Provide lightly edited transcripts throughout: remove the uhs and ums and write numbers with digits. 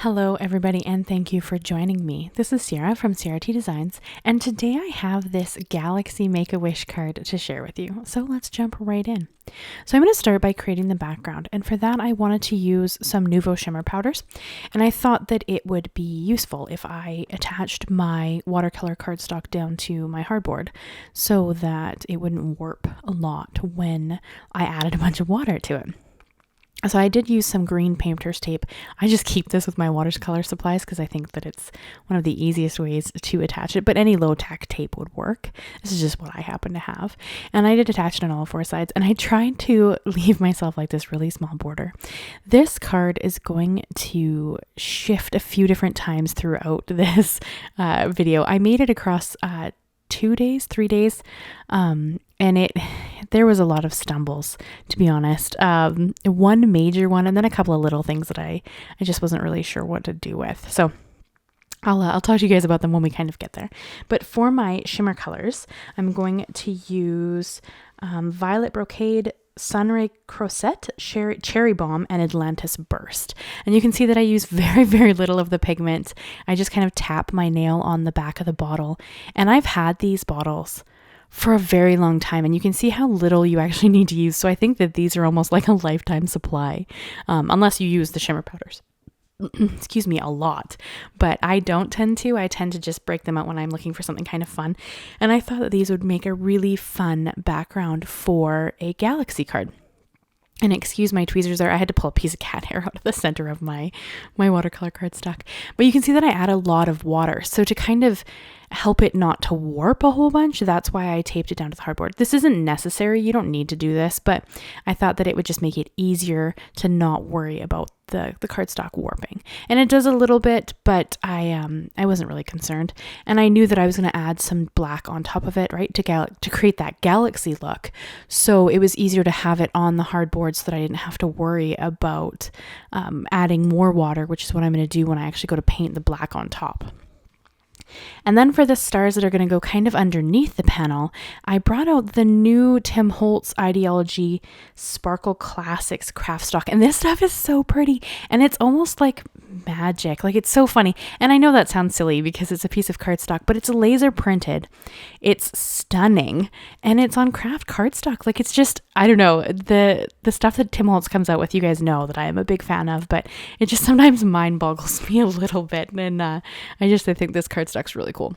Hello everybody and thank you for joining me. This is Ciara from Ciara T Designs and today I have this Galaxy Make-A-Wish card to share with you. So let's jump right in. So I'm going to start by creating the background, and for that I wanted to use some Nuvo Shimmer powders, and I thought that it would be useful if I attached my watercolor cardstock down to my hardboard so that it wouldn't warp a lot when I added a bunch of water to it. So I did use some green painter's tape. I just keep this with my watercolor supplies because I think that it's one of the easiest ways to attach it, but any low tack tape would work. This is just what I happen to have. And I did attach it on all four sides, and I tried to leave myself like this really small border. This card is going to shift a few different times throughout this video. I made it across 3 days, and there was a lot of stumbles, to be honest. One major one, and then a couple of little things that I just wasn't really sure what to do with. So I'll talk to you guys about them when we kind of get there. But for my shimmer colors, I'm going to use Violet Brocade, Sunray Crossette, Cherry Bomb, and Atlantis Burst. And you can see that I use very, very little of the pigment. I just kind of tap my nail on the back of the bottle. And I've had these bottles for a very long time, and you can see how little you actually need to use. So I think that these are almost like a lifetime supply, unless you use the shimmer powders. Excuse me, a lot, but I don't tend to. I tend to just break them out when I'm looking for something kind of fun. And I thought that these would make a really fun background for a Galaxy card. And excuse my tweezers there, I had to pull a piece of cat hair out of the center of my watercolor cardstock. But you can see that I add a lot of water. So to kind of help it not to warp a whole bunch, that's why I taped it down to the hardboard. This isn't necessary, you don't need to do this, but I thought that it would just make it easier to not worry about the cardstock warping. And it does a little bit, but I wasn't really concerned. And I knew that I was going to add some black on top of it, right, to create that Galaxy look. So it was easier to have it on the hardboard so that I didn't have to worry about adding more water, which is what I'm going to do when I actually go to paint the black on top. And then for the stars that are going to go kind of underneath the panel, I brought out the new Tim Holtz Ideology Sparkle Classics Kraft-stock. And this stuff is so pretty, and it's almost like magic. Like, it's so funny. And I know that sounds silly because it's a piece of cardstock, but it's laser printed. It's stunning, and it's on craft cardstock. Like, it's just, I don't know, the stuff that Tim Holtz comes out with, you guys know that I am a big fan of, but it just sometimes mind boggles me a little bit. And I think this cardstock's really cool.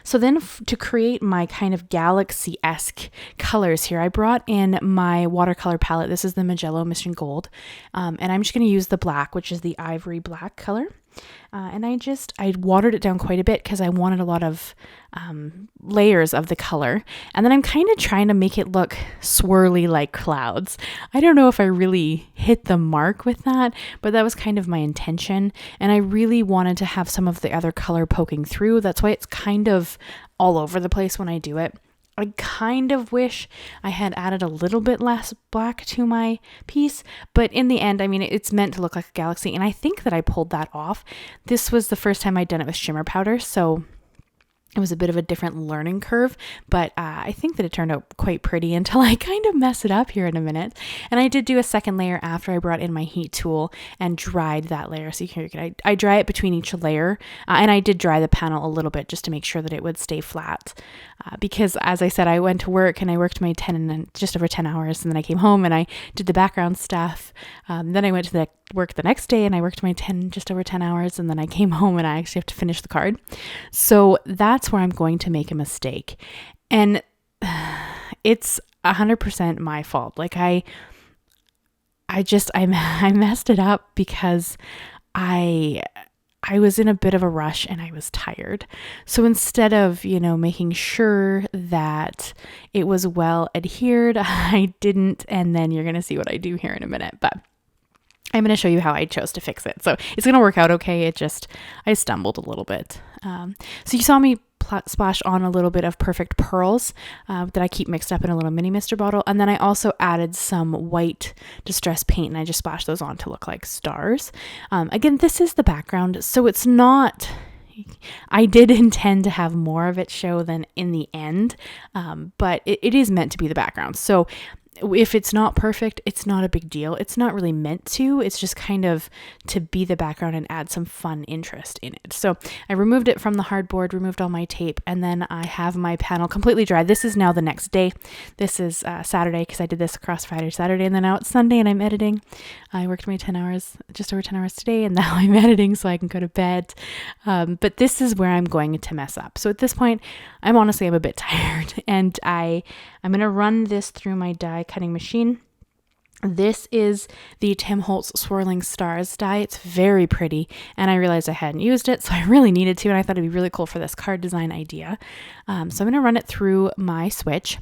So then to create my kind of Galaxy-esque colors here, I brought in my watercolor palette. This is the Mijello Mission Gold. And I'm just going to use the black, which is the ivory black color. And I watered it down quite a bit because I wanted a lot of layers of the color. And then I'm kind of trying to make it look swirly like clouds. I don't know if I really hit the mark with that, but that was kind of my intention. And I really wanted to have some of the other color poking through. That's why it's kind of all over the place when I do it. I kind of wish I had added a little bit less black to my piece, but in the end, I mean, it's meant to look like a galaxy, and I think that I pulled that off. This was the first time I'd done it with shimmer powder, so it was a bit of a different learning curve, but I think that it turned out quite pretty until I kind of mess it up here in a minute. And I did do a second layer after I brought in my heat tool and dried that layer. So I dry it between each layer, and I did dry the panel a little bit just to make sure that it would stay flat. Because as I said, I went to work and I worked my just over 10 hours, and then I came home and I did the background stuff. Then I went to work the next day and I worked my just over 10 hours, and then I came home and I actually have to finish the card. So that's where I'm going to make a mistake. And it's 100% my fault. Like I messed it up because I was in a bit of a rush and I was tired. So instead of, making sure that it was well adhered, I didn't. And then you're going to see what I do here in a minute. But I'm going to show you how I chose to fix it. So it's going to work out okay. I stumbled a little bit. So you saw me splash on a little bit of Perfect Pearls that I keep mixed up in a little mini mister bottle. And then I also added some white distress paint, and I just splashed those on to look like stars. Again, this is the background, so it's not... I did intend to have more of it show than in the end, but it is meant to be the background. So if it's not perfect, it's not a big deal. It's not really meant to. It's just kind of to be the background and add some fun interest in it. So I removed it from the hardboard, removed all my tape, and then I have my panel completely dry. This is now the next day. This is Saturday, because I did this across Friday, Saturday, and then now it's Sunday and I'm editing. I worked my 10 hours, just over 10 hours today, and now I'm editing so I can go to bed. But this is where I'm going to mess up. So at this point, I'm a bit tired, and I'm going to run this through my die cutting machine. This is the Tim Holtz Swirling Stars die. It's very pretty, and I realized I hadn't used it, so I really needed to, and I thought it'd be really cool for this card design idea. So I'm going to run it through my switch,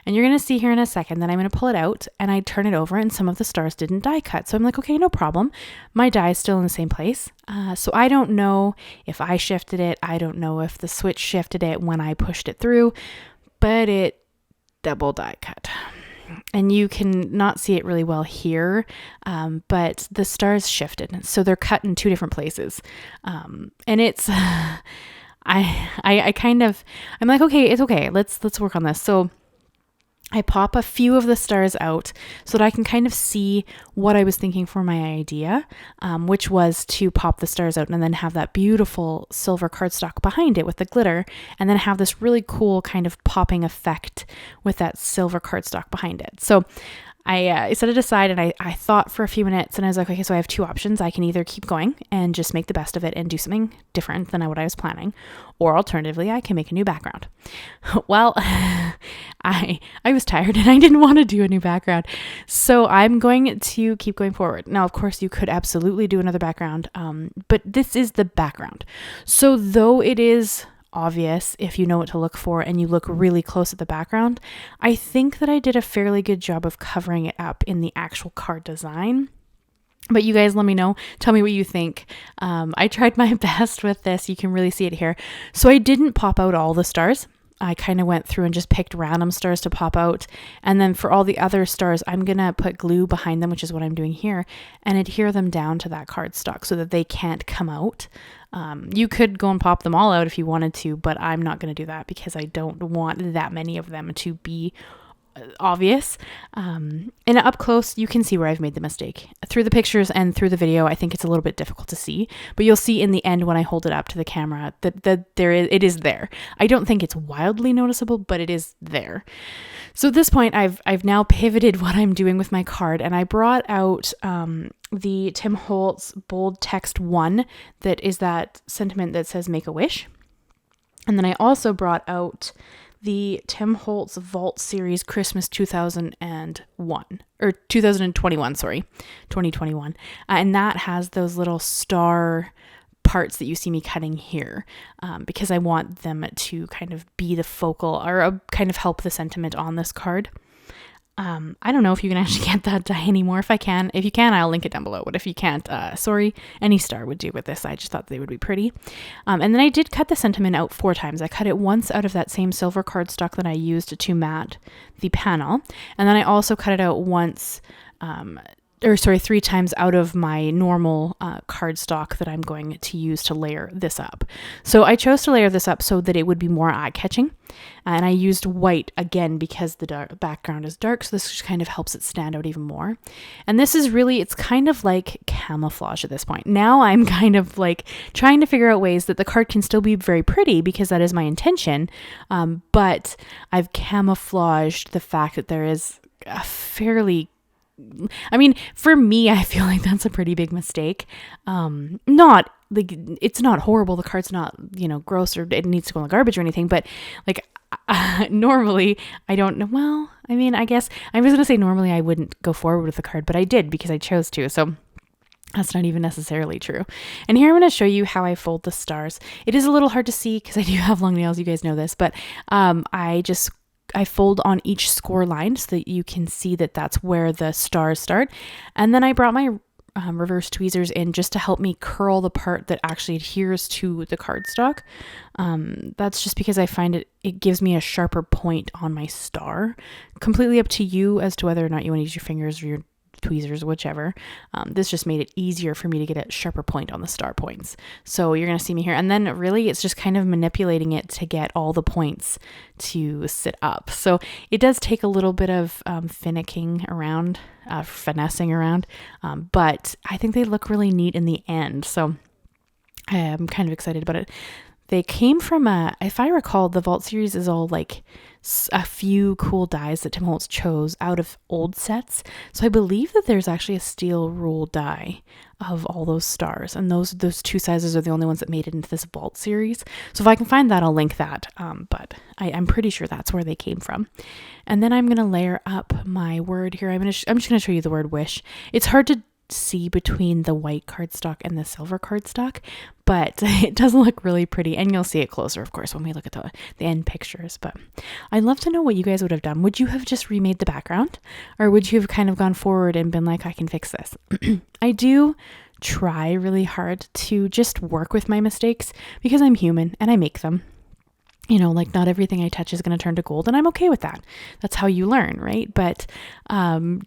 and you're going to see here in a second that I'm going to pull it out, and I turn it over, and some of the stars didn't die cut. So I'm like, okay, no problem. My die is still in the same place. So I don't know if I shifted it. I don't know if the switch shifted it when I pushed it through, but it double die cut. And you can not see it really well here, but the stars shifted. So they're cut in two different places. And it's, I'm like, okay, it's okay. Let's work on this. So I pop a few of the stars out so that I can kind of see what I was thinking for my idea, which was to pop the stars out and then have that beautiful silver cardstock behind it with the glitter, and then have this really cool kind of popping effect with that silver cardstock behind it. So I set it aside, and I thought for a few minutes, and I was like, okay, so I have two options. I can either keep going and just make the best of it and do something different than what I was planning, or alternatively, I can make a new background. Well, I was tired and I didn't want to do a new background, so I'm going to keep going forward. Now, of course, you could absolutely do another background, but this is the background. So though it is obvious if you know what to look for and you look really close at the background, I think that I did a fairly good job of covering it up in the actual card design. But you guys let me know. Tell me what you think. I tried my best with this. You can really see it here. So I didn't pop out all the stars. I kind of went through and just picked random stars to pop out. And then for all the other stars, I'm going to put glue behind them, which is what I'm doing here, and adhere them down to that cardstock so that they can't come out. You could go and pop them all out if you wanted to, but I'm not going to do that because I don't want that many of them to be obvious. And up close, you can see where I've made the mistake. Through the pictures and through the video, I think it's a little bit difficult to see, but you'll see in the end when I hold it up to the camera that it is there. I don't think it's wildly noticeable, but it is there. So at this point, I've now pivoted what I'm doing with my card, and I brought out the Tim Holtz Bold Text 1, that is that sentiment that says make a wish. And then I also brought out the Tim Holtz Vault Series Christmas 2001, or 2021, sorry, 2021. And that has those little star parts that you see me cutting here, because I want them to kind of be the focal, or kind of help the sentiment on this card. I don't know if you can actually get that die anymore. If you can, I'll link it down below. But if you can't, sorry, any star would do with this. I just thought they would be pretty. And then I did cut the sentiment out 4 times. I cut it once out of that same silver cardstock that I used to mat the panel. And then I also cut it out once, 3 times out of my normal cardstock that I'm going to use to layer this up. So I chose to layer this up so that it would be more eye-catching. And I used white again because the background is dark, so this just kind of helps it stand out even more. And this is really, it's kind of like camouflage at this point. Now I'm kind of like trying to figure out ways that the card can still be very pretty, because that is my intention, but I've camouflaged the fact that there is a fairly, I mean, for me, I feel like that's a pretty big mistake. Not like, it's not horrible. The card's not, gross, or it needs to go in the garbage or anything, but like, normally I don't know. Well, I mean, I guess I was going to say normally I wouldn't go forward with the card, but I did because I chose to. So that's not even necessarily true. And here I'm going to show you how I fold the stars. It is a little hard to see because I do have long nails. You guys know this, but I fold on each score line so that you can see that that's where the stars start. And then I brought my reverse tweezers in just to help me curl the part that actually adheres to the cardstock. That's just because I find it gives me a sharper point on my star. Completely up to you as to whether or not you want to use your fingers or your tweezers, whichever. This just made it easier for me to get a sharper point on the star points. So you're going to see me here. And then really it's just kind of manipulating it to get all the points to sit up. So it does take a little bit of finessing around, but I think they look really neat in the end. So I'm kind of excited about it. They came from if I recall, the Vault series is all like a few cool dies that Tim Holtz chose out of old sets. So I believe that there's actually a steel rule die of all those stars, and those two sizes are the only ones that made it into this Vault series. So if I can find that, I'll link that. But I'm pretty sure that's where they came from. And then I'm gonna layer up my word here. I'm just gonna show you the word wish. It's hard to see between the white cardstock and the silver cardstock, but it does look really pretty, and you'll see it closer, of course, when we look at the end pictures. But I'd love to know what you guys would have done. Would you have just remade the background, or would you have kind of gone forward and been like, I can fix this? I do try really hard to just work with my mistakes because I'm human and I make them. You know, like not everything I touch is going to turn to gold, and I'm okay with that. That's how you learn, right? But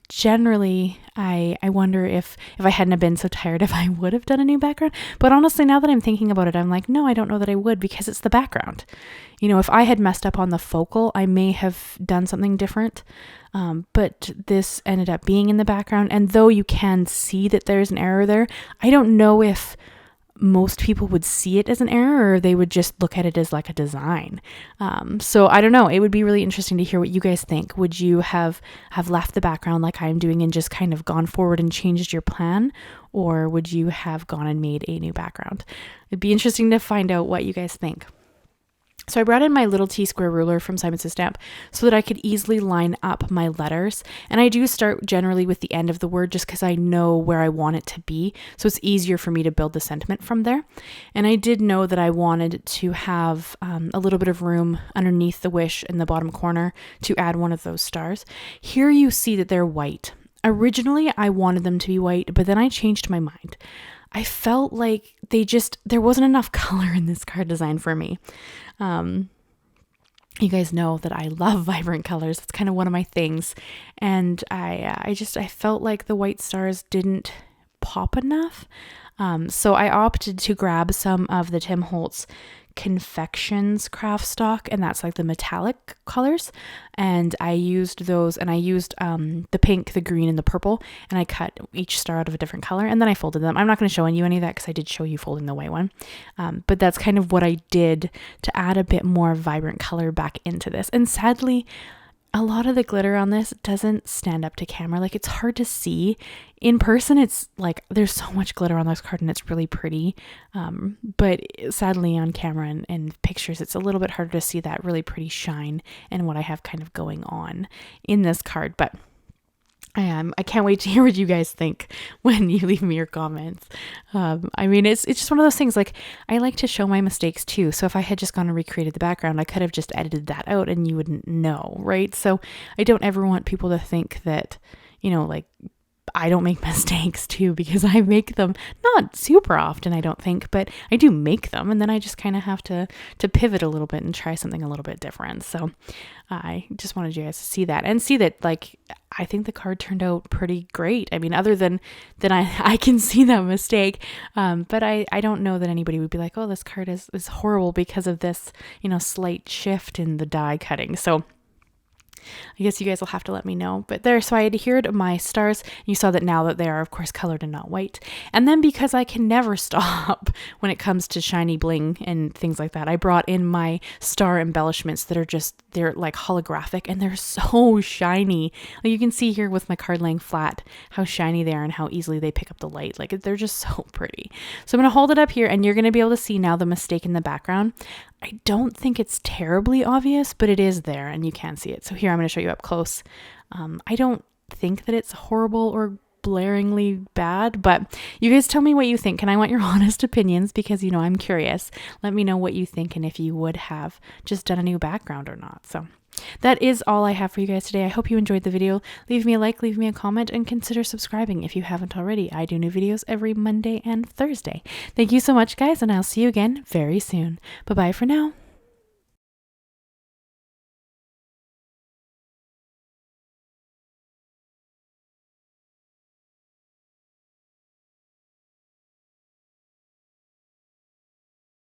generally, I wonder if I hadn't have been so tired, if I would have done a new background. But honestly, now that I'm thinking about it, I'm like, no, I don't know that I would, because it's the background. You know, if I had messed up on the focal, I may have done something different. But this ended up being in the background, and though you can see that there's an error there, I don't know if most people would see it as an error, or they would just look at it as like a design. So I don't know. It would be really interesting to hear what you guys think. Would you have left the background like I'm doing and just kind of gone forward and changed your plan? Or would you have gone and made a new background? It'd be interesting to find out what you guys think. So I brought in my little T-square ruler from Simon Says Stamp so that I could easily line up my letters. And I do start generally with the end of the word just because I know where I want it to be. So it's easier for me to build the sentiment from there. And I did know that I wanted to have a little bit of room underneath the wish in the bottom corner to add one of those stars. Here you see that they're white. Originally, I wanted them to be white, but then I changed my mind. I felt like there wasn't enough color in this card design for me. You guys know that I love vibrant colors. It's kind of one of my things. And I felt like the white stars didn't pop enough. So I opted to grab some of the Tim Holtz Confections Kraft-stock, and that's like the metallic colors, and I used those, and I used the pink, the green, and the purple, and I cut each star out of a different color, and then I folded them. I'm not going to show you any of that because I did show you folding the white one, but that's kind of what I did to add a bit more vibrant color back into this. And sadly, a lot of the glitter on this doesn't stand up to camera. Like, it's hard to see. In person, it's like there's so much glitter on this card and it's really pretty. But sadly on camera and pictures, it's a little bit harder to see that really pretty shine and what I have kind of going on in this card. But I can't wait to hear what you guys think when you leave me your comments. I mean, it's just one of those things, like, I like to show my mistakes too. So if I had just gone and recreated the background, I could have just edited that out and you wouldn't know, right? So I don't ever want people to think that, you know, like, I don't make mistakes too, because I make them not super often, I don't think, but I do make them, and then I just kind of have to pivot a little bit and try something a little bit different. So I just wanted you guys to see that and see that, like, I think the card turned out pretty great. I mean, other than I can see that mistake, but I don't know that anybody would be like, oh, this card is horrible because of this, you know, slight shift in the die cutting. So I guess you guys will have to let me know. But there, so I adhered my stars. You saw that now that they are, of course, colored and not white. And then, because I can never stop when it comes to shiny bling and things like that, I brought in my star embellishments that are they're like holographic and they're so shiny. Like, you can see here with my card laying flat how shiny they are and how easily they pick up the light. Like, they're just so pretty. So I'm going to hold it up here and you're going to be able to see now the mistake in the background. I don't think it's terribly obvious, but it is there and you can see it. So here, I'm going to show you up close. I don't think that it's horrible or blaringly bad, but you guys tell me what you think. And I want your honest opinions because, you know, I'm curious. Let me know what you think and if you would have just done a new background or not. So that is all I have for you guys today. I hope you enjoyed the video. Leave me a like, leave me a comment, and consider subscribing if you haven't already. I do new videos every Monday and Thursday. Thank you so much, guys, and I'll see you again very soon. Bye-bye for now.